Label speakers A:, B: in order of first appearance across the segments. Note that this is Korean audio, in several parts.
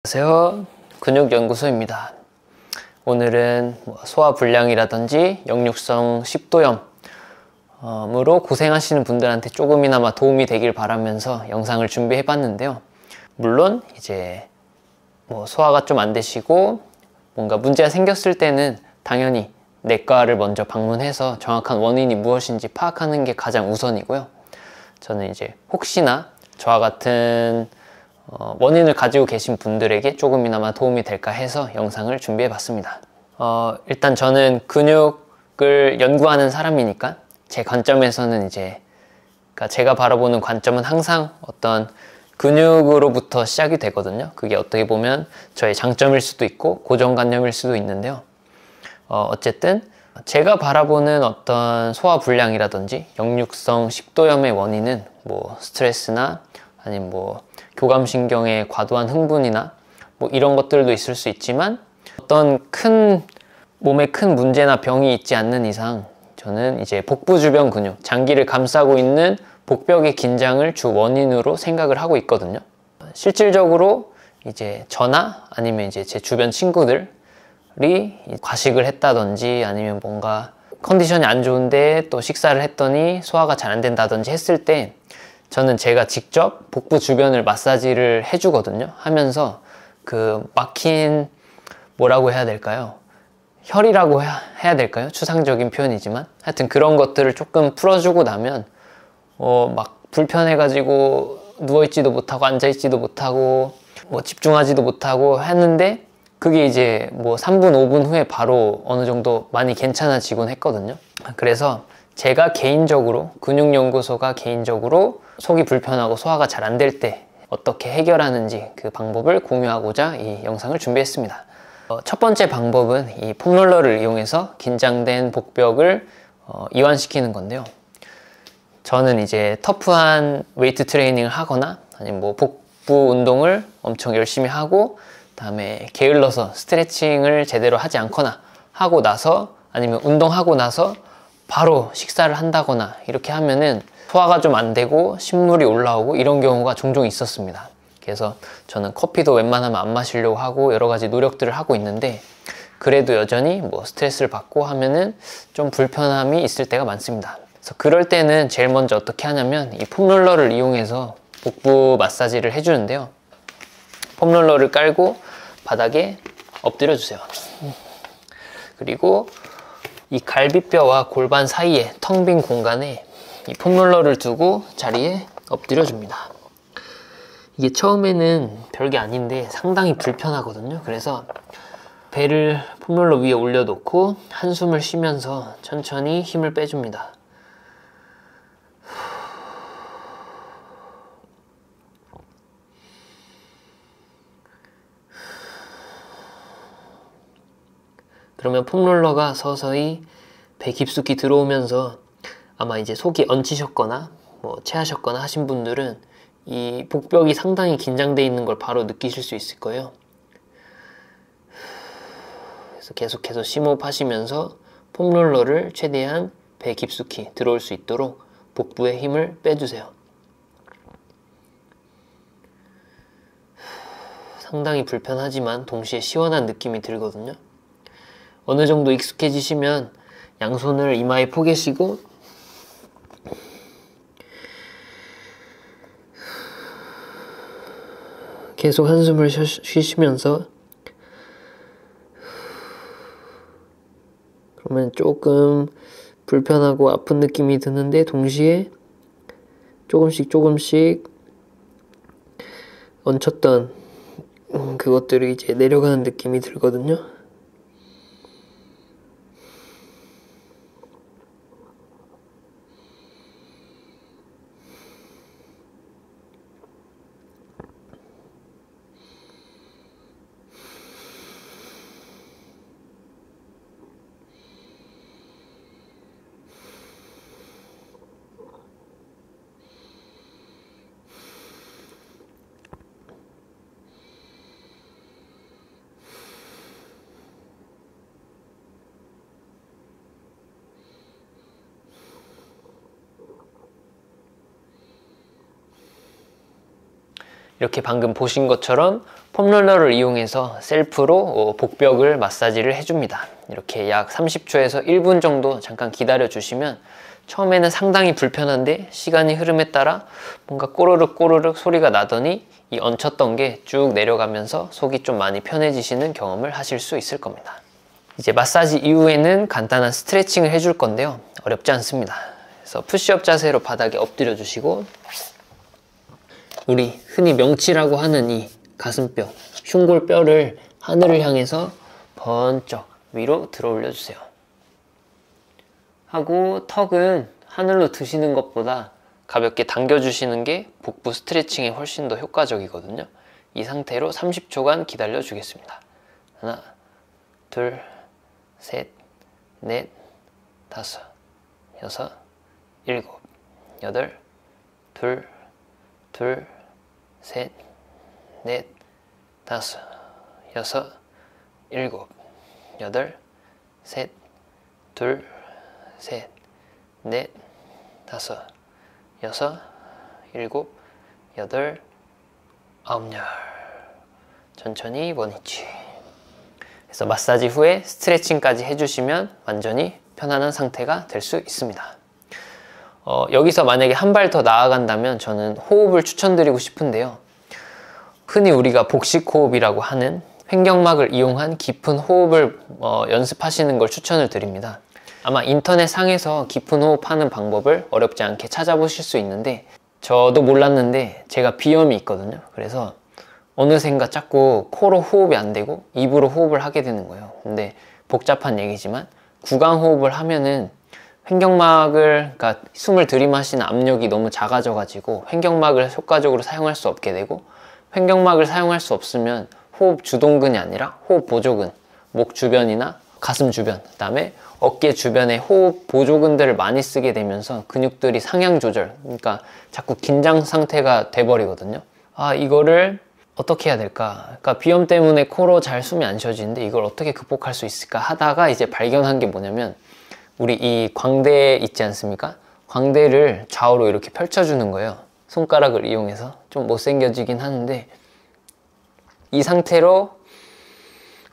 A: 안녕하세요. 근육연구소입니다. 오늘은 소화불량이라든지 역류성 식도염으로 고생하시는 분들한테 조금이나마 도움이 되길 바라면서 영상을 준비해 봤는데요. 물론 이제 소화가 좀 안 되시고 뭔가 문제가 생겼을 때는 당연히 내과를 먼저 방문해서 정확한 원인이 무엇인지 파악하는 게 가장 우선이고요. 저는 이제 혹시나 저와 같은 원인을 가지고 계신 분들에게 조금이나마 도움이 될까 해서 영상을 준비해 봤습니다. 일단 저는 근육을 연구하는 사람이니까 제 관점에서는 그러니까 제가 바라보는 관점은 항상 어떤 근육으로부터 시작이 되거든요. 그게 어떻게 보면 저의 장점일 수도 있고 고정관념일 수도 있는데요. 어쨌든 제가 바라보는 어떤 소화불량이라든지 역류성 식도염의 원인은 스트레스나 아니면 교감신경의 과도한 흥분이나 이런 것들도 있을 수 있지만 어떤 몸에 큰 문제나 병이 있지 않는 이상 저는 이제 복부 주변 근육, 장기를 감싸고 있는 복벽의 긴장을 주 원인으로 생각을 하고 있거든요. 실질적으로 이제 저나 아니면 이제 제 주변 친구들이 과식을 했다든지 아니면 뭔가 컨디션이 안 좋은데 또 식사를 했더니 소화가 잘 안 된다든지 했을 때 저는 제가 직접 복부 주변을 마사지를 해주거든요. 하면서 그 막힌 뭐라고 해야 될까요? 혈이라고 해야 될까요? 추상적인 표현이지만 하여튼 그런 것들을 조금 풀어주고 나면 막 불편해가지고 누워있지도 못하고 앉아있지도 못하고 집중하지도 못하고 했는데 그게 이제 3분 5분 후에 바로 어느 정도 많이 괜찮아지곤 했거든요. 그래서 제가 개인적으로 근육연구소가 개인적으로 속이 불편하고 소화가 잘 안 될 때 어떻게 해결하는지 그 방법을 공유하고자 이 영상을 준비했습니다. 첫 번째 방법은 이 폼롤러를 이용해서 긴장된 복벽을 이완시키는 건데요. 저는 이제 터프한 웨이트 트레이닝을 하거나 아니면 복부 운동을 엄청 열심히 하고 그다음에 게을러서 스트레칭을 제대로 하지 않거나 하고 나서 아니면 운동하고 나서 바로 식사를 한다거나 이렇게 하면은 소화가 좀 안 되고 신물이 올라오고 이런 경우가 종종 있었습니다. 그래서 저는 커피도 웬만하면 안 마시려고 하고 여러 가지 노력들을 하고 있는데 그래도 여전히 스트레스를 받고 하면은 좀 불편함이 있을 때가 많습니다. 그래서 그럴 때는 제일 먼저 어떻게 하냐면 이 폼롤러를 이용해서 복부 마사지를 해주는데요. 폼롤러를 깔고 바닥에 엎드려 주세요. 그리고 이 갈비뼈와 골반 사이에 텅 빈 공간에 이 폼롤러를 두고 자리에 엎드려 줍니다. 이게 처음에는 별게 아닌데 상당히 불편하거든요. 그래서 배를 폼롤러 위에 올려놓고 한숨을 쉬면서 천천히 힘을 빼줍니다. 그러면 폼롤러가 서서히 배 깊숙이 들어오면서 아마 이제 속이 얹히셨거나 체하셨거나 하신 분들은 이 복벽이 상당히 긴장되어 있는 걸 바로 느끼실 수 있을 거예요. 그래서 계속해서 심호흡하시면서 폼롤러를 최대한 배 깊숙이 들어올 수 있도록 복부에 힘을 빼주세요. 상당히 불편하지만 동시에 시원한 느낌이 들거든요. 어느 정도 익숙해지시면 양손을 이마에 포개시고 계속 한숨을 쉬시면서 그러면 조금 불편하고 아픈 느낌이 드는데 동시에 조금씩 얹혔던 그것들이 이제 내려가는 느낌이 들거든요. 이렇게 방금 보신 것처럼 폼롤러를 이용해서 셀프로 복벽을 마사지를 해줍니다. 이렇게 약 30초에서 1분 정도 잠깐 기다려 주시면 처음에는 상당히 불편한데 시간이 흐름에 따라 뭔가 꼬르륵 꼬르륵 소리가 나더니 이 얹혔던 게 쭉 내려가면서 속이 좀 많이 편해지시는 경험을 하실 수 있을 겁니다. 이제 마사지 이후에는 간단한 스트레칭을 해줄 건데요. 어렵지 않습니다. 그래서 푸시업 자세로 바닥에 엎드려 주시고 우리 흔히 명치라고 하는 이 가슴뼈, 흉골뼈를 하늘을 향해서 번쩍 위로 들어 올려주세요. 하고 턱은 하늘로 드시는 것보다 가볍게 당겨주시는 게 복부 스트레칭에 훨씬 더 효과적이거든요. 이 상태로 30초간 기다려 주겠습니다. 하나, 둘, 셋, 넷, 다섯, 여섯, 일곱, 여덟, 둘, 셋, 넷, 다섯, 여섯, 일곱, 여덟, 셋, 둘, 셋, 넷, 다섯, 여섯, 일곱, 여덟, 아홉, 열. 천천히 원위치. 그래서 마사지 후에 스트레칭까지 해주시면 완전히 편안한 상태가 될 수 있습니다. 여기서 만약에 한 발 더 나아간다면 저는 호흡을 추천드리고 싶은데요. 흔히 우리가 복식호흡이라고 하는 횡격막을 이용한 깊은 호흡을 연습하시는 걸 추천을 드립니다. 아마 인터넷 상에서 깊은 호흡하는 방법을 어렵지 않게 찾아보실 수 있는데 저도 몰랐는데 제가 비염이 있거든요. 그래서 어느샌가 자꾸 코로 호흡이 안 되고 입으로 호흡을 하게 되는 거예요. 근데 복잡한 얘기지만 구강호흡을 하면은 횡격막을, 그러니까 숨을 들이마시는 압력이 너무 작아져 가지고 횡격막을 효과적으로 사용할 수 없게 되고, 횡격막을 사용할 수 없으면 호흡 주동근이 아니라 호흡 보조근, 목 주변이나 가슴 주변, 그 다음에 어깨 주변에 호흡 보조근들을 많이 쓰게 되면서 근육들이 상향 조절, 그러니까 자꾸 긴장 상태가 돼버리거든요. 이거를 어떻게 해야 될까? 그러니까 비염 때문에 코로 잘 숨이 안 쉬어지는데 이걸 어떻게 극복할 수 있을까 하다가 이제 발견한 게 뭐냐면, 우리 이 광대 있지 않습니까? 광대를 좌우로 이렇게 펼쳐주는 거예요. 손가락을 이용해서. 좀 못생겨지긴 하는데, 이 상태로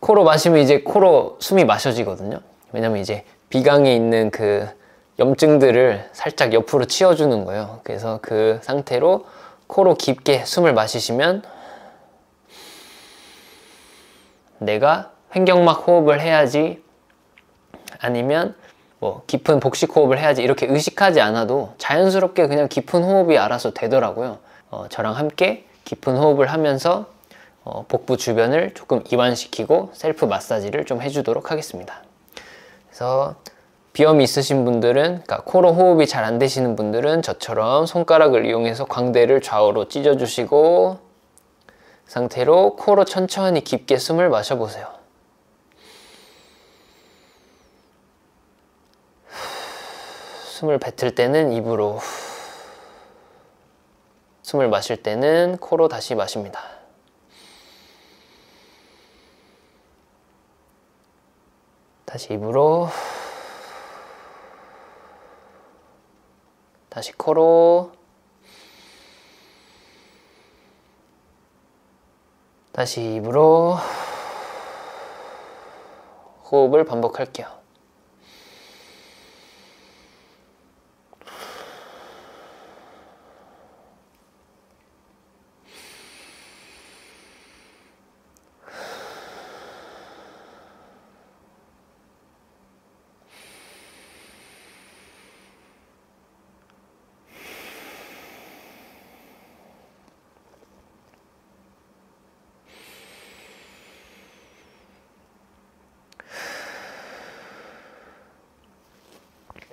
A: 코로 마시면 이제 코로 숨이 마셔지거든요. 왜냐면 이제 비강에 있는 그 염증들을 살짝 옆으로 치워주는 거예요. 그래서 그 상태로 코로 깊게 숨을 마시시면 내가 횡격막 호흡을 해야지, 아니면 뭐 깊은 복식 호흡을 해야지, 이렇게 의식하지 않아도 자연스럽게 그냥 깊은 호흡이 알아서 되더라고요. 저랑 함께 깊은 호흡을 하면서 복부 주변을 조금 이완시키고 셀프 마사지를 좀 해주도록 하겠습니다. 그래서 비염이 있으신 분들은, 그러니까 코로 호흡이 잘 안 되시는 분들은 저처럼 손가락을 이용해서 광대를 좌우로 찢어주시고 상태로 코로 천천히 깊게 숨을 마셔보세요. 숨을 뱉을 때는 입으로, 숨을 마실 때는 코로 다시 마십니다. 다시 입으로, 다시 코로, 다시 입으로. 호흡을 반복할게요.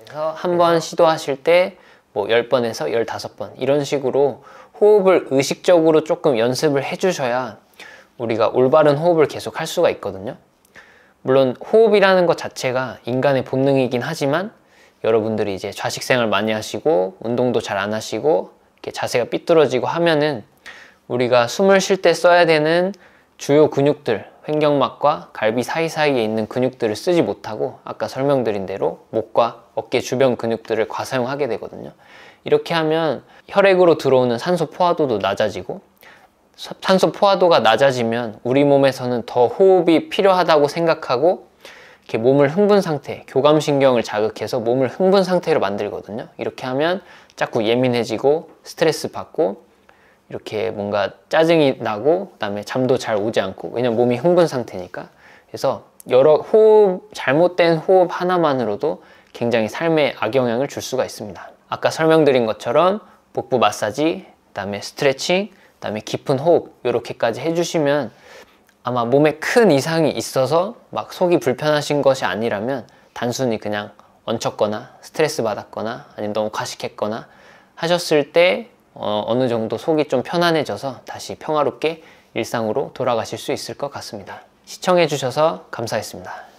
A: 그래서 한 번 시도하실 때 뭐 10번에서 15번 이런 식으로 호흡을 의식적으로 조금 연습을 해주셔야 우리가 올바른 호흡을 계속 할 수가 있거든요. 물론 호흡이라는 것 자체가 인간의 본능이긴 하지만 여러분들이 이제 좌식생활 많이 하시고 운동도 잘 안 하시고 이렇게 자세가 삐뚤어지고 하면은 우리가 숨을 쉴 때 써야 되는 주요 근육들, 횡격막과 갈비 사이사이에 있는 근육들을 쓰지 못하고 아까 설명드린 대로 목과 어깨 주변 근육들을 과사용하게 되거든요. 이렇게 하면 혈액으로 들어오는 산소 포화도도 낮아지고 산소 포화도가 낮아지면 우리 몸에서는 더 호흡이 필요하다고 생각하고 이렇게 몸을 흥분 상태, 교감신경을 자극해서 몸을 흥분 상태로 만들거든요. 이렇게 하면 자꾸 예민해지고 스트레스 받고 이렇게 뭔가 짜증이 나고 그다음에 잠도 잘 오지 않고, 왜냐면 몸이 흥분 상태니까. 그래서 여러 잘못된 호흡 하나만으로도 굉장히 삶에 악영향을 줄 수가 있습니다. 아까 설명드린 것처럼 복부 마사지, 그다음에 스트레칭, 그다음에 깊은 호흡 이렇게까지 해주시면 아마 몸에 큰 이상이 있어서 막 속이 불편하신 것이 아니라면 단순히 그냥 얹혔거나 스트레스 받았거나 아니면 너무 과식했거나 하셨을 때 어느 정도 속이 좀 편안해져서 다시 평화롭게 일상으로 돌아가실 수 있을 것 같습니다. 시청해 주셔서 감사했습니다.